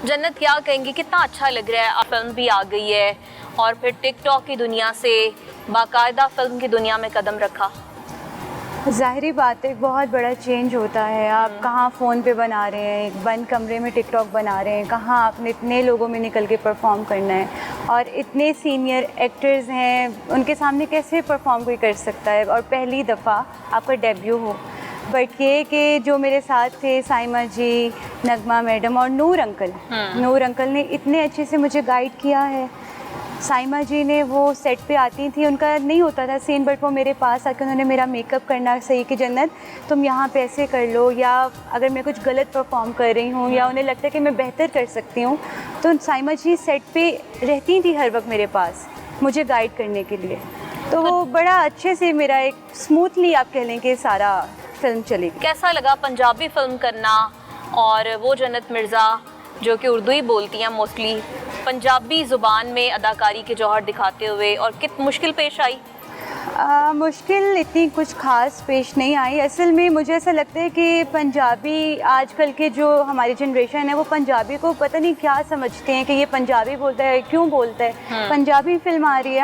जन्नत, क्या कहेंगी, कितना अच्छा लग रहा है, फिल्म भी आ गई है और फिर टिकटॉक की दुनिया से बाकायदा फिल्म की दुनिया में कदम रखा। ज़ाहिरी बात है, बहुत बड़ा चेंज होता है। आप कहाँ फ़ोन पे बना रहे हैं, एक बंद कमरे में टिकटॉक बना रहे हैं, कहाँ आपने इतने लोगों में निकल के परफॉर्म करना है और इतने सीनियर एक्टर्स हैं, उनके सामने कैसे परफॉर्म कोई कर सकता है और पहली दफ़ा आपका डेब्यू हो। बट ये कि जो मेरे साथ थे साइमा जी, नगमा मैडम और नूर अंकल ने इतने अच्छे से मुझे गाइड किया है। साइमा जी ने वो सेट पे आती थी, उनका नहीं होता था सीन, बट वो मेरे पास आकर उन्होंने मेरा मेकअप करना सही कि जन्नत तुम यहाँ पे ऐसे कर लो, या अगर मैं कुछ गलत परफॉर्म कर रही हूँ या उन्हें लगता है कि मैं बेहतर कर सकती हूँ तो साइमा जी सेट पे रहती थी हर वक्त मेरे पास मुझे गाइड करने के लिए। तो वो बड़ा अच्छे से मेरा एक स्मूथली आप कह लें कि सारा फिल्म चली। कैसा लगा पंजाबी फिल्म करना और वो जन्नत मिर्ज़ा जो कि उर्दू ही बोलती हैं मोस्टली, पंजाबी ज़ुबान में अदाकारी के जौहर दिखाते हुए, और कितनी मुश्किल पेश आई? मुश्किल इतनी कुछ ख़ास पेश नहीं आई। असल में मुझे ऐसा लगता है कि पंजाबी आजकल के जो हमारी जनरेशन है वो पंजाबी को पता नहीं क्या समझते हैं कि ये पंजाबी बोलता है, क्यों बोलता है, पंजाबी फिल्म आ रही है,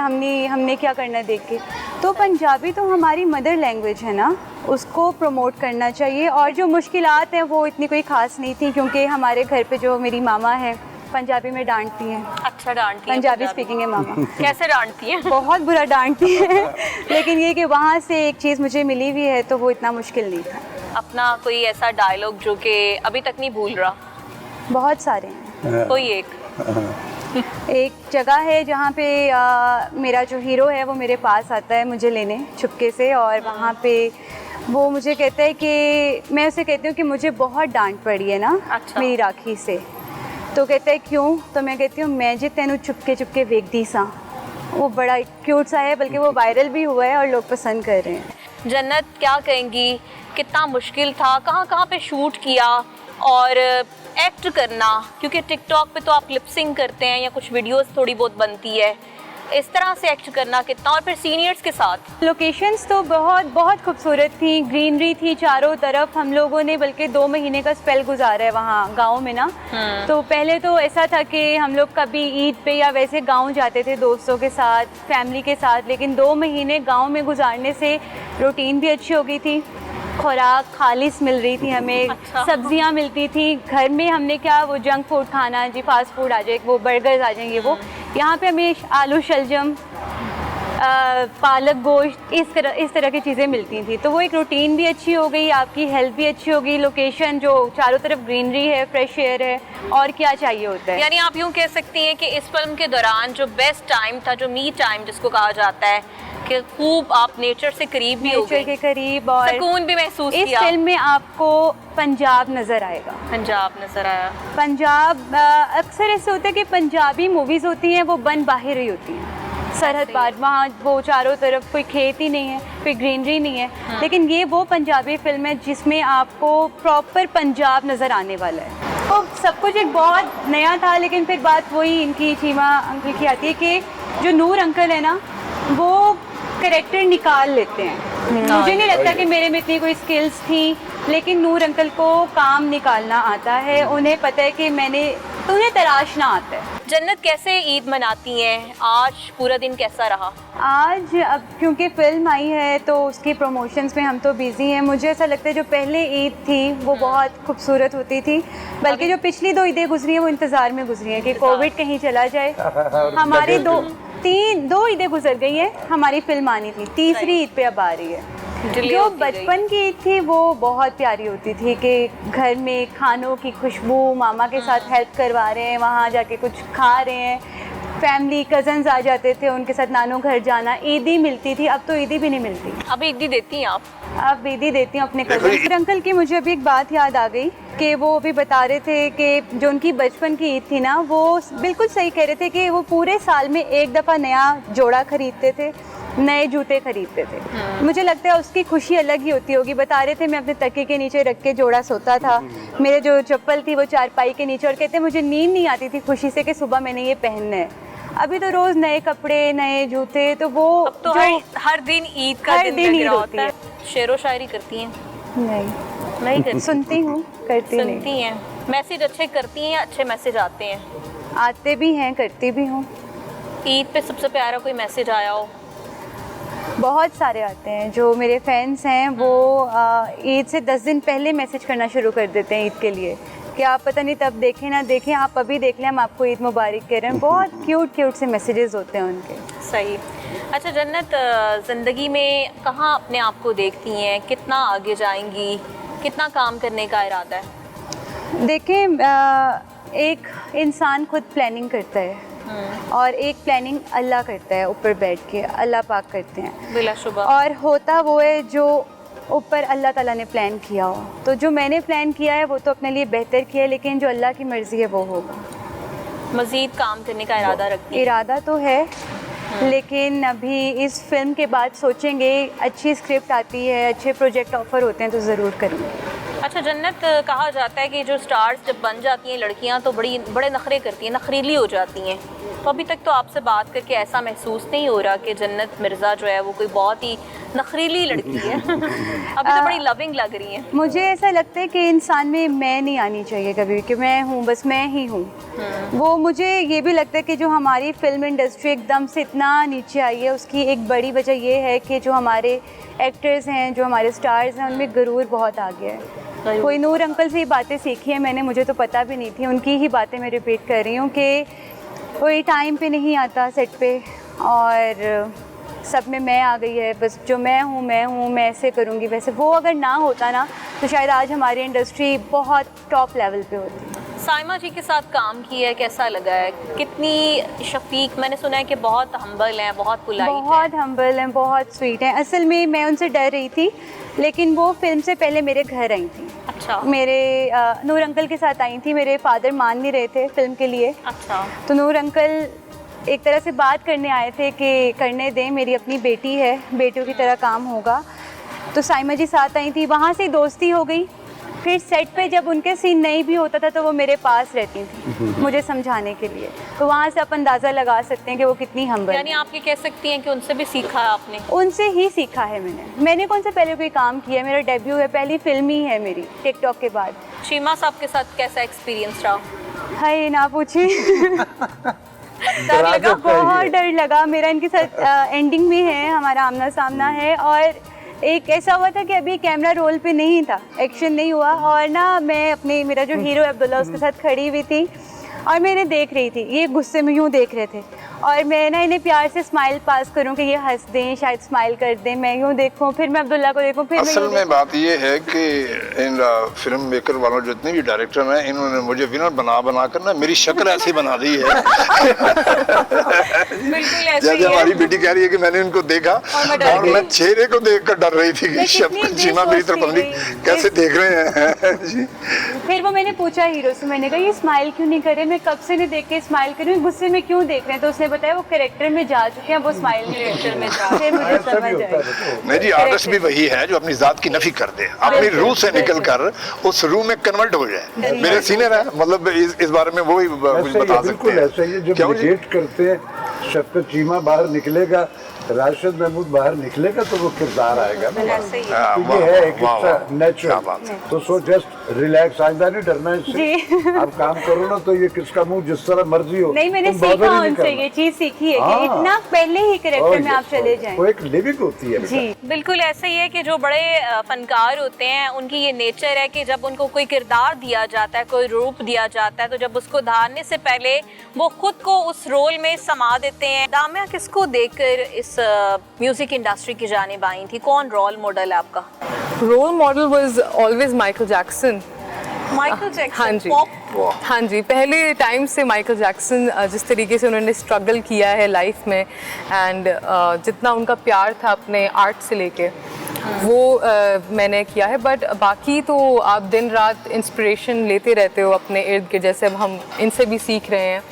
हमने क्या करना देख के। तो पंजाबी तो हमारी मदर लैंग्वेज है ना, उसको प्रमोट करना चाहिए। और जो मुश्किलात हैं वो इतनी कोई ख़ास नहीं थी क्योंकि हमारे घर पे जो मेरी मामा है पंजाबी में डांटती हैं। अच्छा, डांटती हैं? पंजाबी स्पीकिंग है मामा। कैसे डांटती हैं? बहुत बुरा डांटती है लेकिन ये कि वहाँ से एक चीज़ मुझे मिली हुई है तो वो इतना मुश्किल नहीं था। अपना कोई ऐसा डायलॉग जो कि अभी तक नहीं भूल रहा? बहुत सारे हैं। कोई एक जगह है जहाँ पे मेरा जो हीरो है वो मेरे पास आता है मुझे लेने चुपके से, और वहाँ पे वो मुझे कहता है कि मैं उसे कहती हूँ कि मुझे बहुत डांट पड़ी है ना। अच्छा। मेरी राखी से। तो कहता है क्यों? तो मैं कहती हूँ मैं जे तेनू चुपके चुपके वेखदी सा। वो बड़ा क्यूट सा है, बल्कि वो वायरल भी हुआ है और लोग पसंद कर रहे हैं। जन्नत, क्या कहेंगी, कितना मुश्किल था, कहाँ कहाँ पे शूट किया और एक्ट करना, क्योंकि टिकटॉक पे तो आप लिपसिंग करते हैं या कुछ वीडियोस थोड़ी बहुत बनती है, इस तरह से एक्ट करना कितना, और फिर सीनियर्स के साथ? लोकेशंस तो बहुत बहुत खूबसूरत थी, ग्रीनरी थी चारों तरफ। हम लोगों ने बल्कि 2 महीने का स्पेल गुजारा है वहाँ गांव में ना। तो पहले तो ऐसा था कि हम लोग कभी ईद पे या वैसे गांव जाते थे दोस्तों के साथ, फैमिली के साथ, लेकिन 2 महीने गांव में गुजारने से रूटीन भी अच्छी हो गई थी, खुराक खालिस मिल रही थी हमें। अच्छा। सब्जियां मिलती थी घर में, हमने क्या वो जंक फूड खाना जी, फास्ट फूड आ जाए, वो बर्गर्स आ जाएंगे, वो यहाँ पे हमें आलू शलजम, पालक गोश्त, इस तरह की चीज़ें मिलती थी। तो वो एक रूटीन भी अच्छी हो गई, आपकी हेल्थ भी अच्छी हो गई, लोकेशन जो चारों तरफ ग्रीनरी है, फ्रेश एयर है, और क्या चाहिए होता है। यानी आप यूँ कह सकती हैं कि इस फिल्म के दौरान जो बेस्ट टाइम था, जो मी टाइम जिसको कहा जाता है, कि खूब आप नेचर से करीब भी हो गई, नेचर के करीब, और सुकून भी महसूस किया। इस फिल्म में आपको पंजाब नज़र आएगा। पंजाब नजर आया। पंजाब अक्सर ऐसे होता है कि पंजाबी मूवीज़ होती हैं वो बन बाहर ही होती हैं, सरहद पार, वहाँ वो चारों तरफ कोई खेत ही नहीं है, कोई ग्रीनरी नहीं है। लेकिन ये वो पंजाबी फिल्म है जिसमें आपको प्रॉपर पंजाब नज़र आने वाला है। तो सब कुछ एक बहुत नया था, लेकिन फिर बात वही इनकी चीमा अंकल की आती है कि जो नूर अंकल है ना वो कैरेक्टर निकाल लेते हैं। मुझे नहीं लगता कि मेरे में इतनी कोई स्किल्स थी, लेकिन नूर अंकल को काम निकालना आता है, उन्हें पता है कि तो उन्हें तराशना आता है। जन्नत, कैसे ईद मनाती हैं? आज पूरा दिन कैसा रहा? आज अब क्योंकि फ़िल्म आई है तो उसकी प्रमोशंस में हम तो बिज़ी हैं। मुझे ऐसा लगता है जो पहले ईद थी वो बहुत खूबसूरत होती थी, बल्कि जो पिछली 2 ईदें गुजरी हैं वो इंतज़ार में गुजरी हैं कि कोविड कहीं चला जाए। हमारी 2 ईदें गुजर गई हैं, हमारी फिल्म आनी थी, तीसरी ईद पे अब आ रही है। जो बचपन की ईद थी वो बहुत प्यारी होती थी कि घर में खानों की खुशबू, मामा के साथ हेल्प करवा रहे हैं, वहाँ जाके कुछ खा रहे हैं, फैमिली कज़न्स आ जाते थे, उनके साथ नानों घर जाना, ईदी मिलती थी। अब तो ईदी भी नहीं मिलती। अब ईदी देती हैं आप? अब ईदी देती हूँ अपने कज़न अंकल की। मुझे अभी एक बात याद आ गई कि वो अभी बता रहे थे कि जो उनकी बचपन की ईद थी ना, वो बिल्कुल सही कह रहे थे कि वो पूरे साल में एक दफ़ा नया जोड़ा खरीदते थे, नए जूते खरीदते थे। मुझे लगता है उसकी खुशी अलग ही होती होगी। बता रहे थे मैं अपने तकिए के नीचे रख के जोड़ा सोता था, मेरे जो चप्पल थी वो चारपाई के नीचे, और कहते मुझे नींद नहीं आती थी खुशी से कि सुबह मैंने ये पहनना है। अभी तो रोज़ नए कपड़े, नए जूते, तो वो अब तो हर दिन ईद का दिन ईद होती है। शेरो शायरी करती हैं? नहीं नहीं करती? सुनती हूँ, करती नहीं। सुनती हैं? मैसेज अच्छे करती हैं या अच्छे मैसेज आते हैं? आते भी हैं, करती भी हूँ। ईद पे सबसे प्यारा कोई मैसेज आया हो? बहुत सारे आते हैं। जो मेरे फैंस हैं वो ईद से 10 दिन पहले मैसेज करना शुरू कर देते हैं ईद के लिए कि आप पता नहीं तब देखें ना देखें, आप अभी देख लें, हम आपको ईद मुबारक कह रहे हैं। बहुत क्यूट से मैसेजेस होते हैं उनके। सही। अच्छा जन्नत, ज़िंदगी में कहाँ अपने आप को देखती हैं? कितना आगे जाएंगी? कितना काम करने का इरादा है? देखें, एक इंसान खुद प्लानिंग करता है और एक प्लानिंग अल्लाह करता है, ऊपर बैठ के अल्लाह पाक करते हैं बिलाशुबा। और होता वो है जो ऊपर अल्लाह ताला ने प्लान किया हो। तो जो मैंने प्लान किया है वो तो अपने लिए बेहतर किया है, लेकिन जो अल्लाह की मर्ज़ी है वो होगा। मज़ीद काम करने का इरादा रखती है? इरादा तो है, लेकिन अभी इस फिल्म के बाद सोचेंगे। अच्छी स्क्रिप्ट आती है, अच्छे प्रोजेक्ट ऑफ़र होते हैं तो ज़रूर करूँगी। अच्छा जन्नत, कहा जाता है कि जो स्टार्स जब बन जाती हैं लड़कियां तो बड़े नखरे करती हैं, नखरीली हो जाती हैं। तो अभी तक तो आपसे बात करके ऐसा महसूस नहीं हो रहा कि जन्नत मिर्ज़ा जो है वो कोई बहुत ही नखरीली लड़की है। अभी तो बड़ी लविंग लग रही है। मुझे ऐसा लगता है कि इंसान में मैं नहीं आनी चाहिए कभी कि मैं हूँ, बस मैं ही हूँ। वो मुझे ये भी लगता है कि जो हमारी फिल्म इंडस्ट्री एकदम से इतना नीचे आई है उसकी एक बड़ी वजह ये है कि जो हमारे एक्टर्स हैं, जो हमारे स्टार्स हैं, उनमें गुरूर बहुत आ गया है। कोई नूर अंकल से ये बातें सीखी है मैंने, मुझे तो पता भी नहीं थी। उनकी ही बातें मैं रिपीट कर रही हूँ कि कोई टाइम पे नहीं आता सेट पे और सब में मैं आ गई है, बस जो मैं हूँ मैं ऐसे करूँगी वैसे। वो अगर ना होता ना तो शायद आज हमारी इंडस्ट्री बहुत टॉप लेवल पे होती। साइमा जी के साथ काम किया है, कैसा लगा है? कितनी शफीक, मैंने सुना है कि बहुत हम्बल हैं, बहुत पोलाइट हैं। बहुत हम्बल हैं, बहुत स्वीट हैं। असल में मैं उनसे डर रही थी, लेकिन वो फिल्म से पहले मेरे घर आई थी। अच्छा। मेरे नूर अंकल के साथ आई थी। मेरे फादर मान नहीं रहे थे फिल्म के लिए। अच्छा। तो नूर अंकल एक तरह से बात करने आए थे कि करने दें, मेरी अपनी बेटी है, बेटियों की तरह काम होगा। तो साइमा जी साथ आई थी, वहाँ से दोस्ती हो गई। फिर सेट पे जब उनके सीन नहीं भी होता था तो वो मेरे पास रहती थी मुझे समझाने के लिए। तो वहाँ से आप अंदाज़ा लगा सकते हैं कि वो कितनी हम्बल। यानी आप ये कह सकती हैं कि उनसे भी सीखा है आपने? उनसे ही सीखा है मैंने कौन सा पहले कोई काम किया है? मेरा डेब्यू है, पहली फिल्म ही है मेरी टिकटॉक के बाद। शीमा साहब के साथ कैसा एक्सपीरियंस रहा? हाय ना पूछे। डर लगा, बहुत डर लगा। मेरा इनके साथ एंडिंग में है, हमारा आमना सामना है। और एक ऐसा हुआ था कि अभी कैमरा रोल पे नहीं था, एक्शन नहीं हुआ, और ना मैं अपने, मेरा जो हीरो है अब्दुल्ला, उसके साथ खड़ी हुई थी और मैं इन्हें देख रही थी। ये गुस्से में यूँ देख रहे थे और मैं ना इन्हें प्यार से स्माइल पास करूं कि ये हंस दें, शायद स्माइल कर दें। मैं यूँ देखूं, फिर मैं अब्दुल्ला को देखूं, फिर असल में बात ये है कि इन फिल्म मेकर वालों जितने भी डायरेक्टर हैं, इन्होंने मुझे विनर बना कर ना मेरी शक्ल ऐसी बना दी है। बिल्कुल ऐसे ही जैसे है। हमारी बेटी कह रही है कि मैंने इनको देखा और मैं चेहरे को देखकर डर रही थी कि सीमा मेरी तरफ पता नहीं कैसे देख रहे हैं। जी। फिर वो मैंने पूछा हीरो से, मैंने कहा ये स्माइल क्यों नहीं कर रहे, मैं कब से नहीं देख के स्माइल कर रही हूँ, गुस्से में क्यों देख रहे हैं? तो उसने बताया वो कैरेक्टर में जा चुके हैं, वो स्माइल कैरेक्टर में जा। फिर मुझे समझ आया। नहीं जी, आर्टिस्ट भी वही है जो अपनी जात की नफी कर दे, अपनी रूह से निकल कर उस रूह में कन्वर्ट हो जाए। मेरे सीनियर है, मतलब इस बारे में वो ही कुछ बता सकते हैं। ऐसा ही है, जब निगेट करते हैं शफकत चीमा बाहर निकलेगा, राशिद महमूद बाहर निकलेगा तो वो किरदार आएगा ना। ऐसे ही है। ये है एक नेचुरल। तो सो जस्ट रिलैक्स, आइंदा नहीं डरना इससे। आप काम करो ना तो ये किसका मुंह जिस तरह मर्जी हो। नहीं, मैंने सीखा उनसे, ये चीज सीखी है कि इतना पहले ही कैरेक्टर में आप चले जाएं। वो एक लिविंग होती है। जी बिल्कुल ऐसे ही है कि जो बड़े फनकार होते हैं उनकी ये नेचर है कि जब उनको कोई किरदार दिया जाता है, कोई रूप दिया जाता है, तो जब उसको धारने से पहले वो खुद को उस रोल में समा देते हैं। दामिया, किसको देखकर इस म्यूजिक इंडस्ट्री की जानिब आई थी? कौन रोल मॉडल है आपका? Role model was always Michael Jackson. Michael Jackson? हाँ जी, पॉप? हाँ जी, पहले टाइम से माइकल जैक्सन जिस तरीके से उन्होंने स्ट्रगल किया है लाइफ में, एंड जितना उनका प्यार था अपने आर्ट से लेके, वो मैंने किया है। बट बाकी तो आप दिन रात इंस्पिरेशन लेते रहते हो अपने इर्द गिर्द, जैसे अब हम इनसे भी सीख रहे हैं,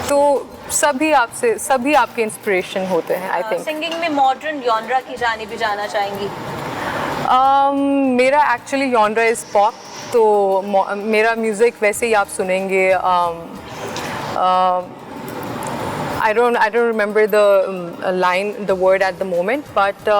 तो सभी आपके इंस्पिरेशन होते हैं। आई थिंक सिंगिंग में मॉडर्न जॉनरा की जानिब भी जाना चाहेंगी? मेरा एक्चुअली जॉनरा इज़ पॉप, तो मेरा म्यूज़िक वैसे ही आप सुनेंगे। I don't remember the line, the word at the moment, but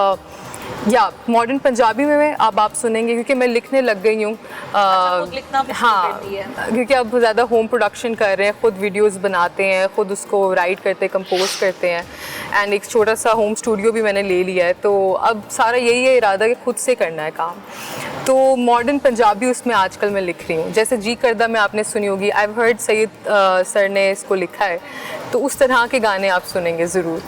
या मॉडर्न पंजाबी में अब आप सुनेंगे क्योंकि मैं लिखने लग गई हूँ। खुद लिखना भी शुरू हाँ, कर दिया है। क्योंकि अब ज़्यादा होम प्रोडक्शन कर रहे हैं, खुद वीडियोस बनाते हैं, खुद उसको राइट करते हैं, कंपोज करते हैं, एंड एक छोटा सा होम स्टूडियो भी मैंने ले लिया है। तो अब सारा यही है इरादा कि खुद से करना है काम। तो मॉडर्न पंजाबी उसमें आजकल मैं लिख रही हूँ। जैसे जी करदा में आपने सुनी होगी, I have heard Saeed sir ने इसको लिखा है, तो उस तरह के गाने आप सुनेंगे ज़रूर।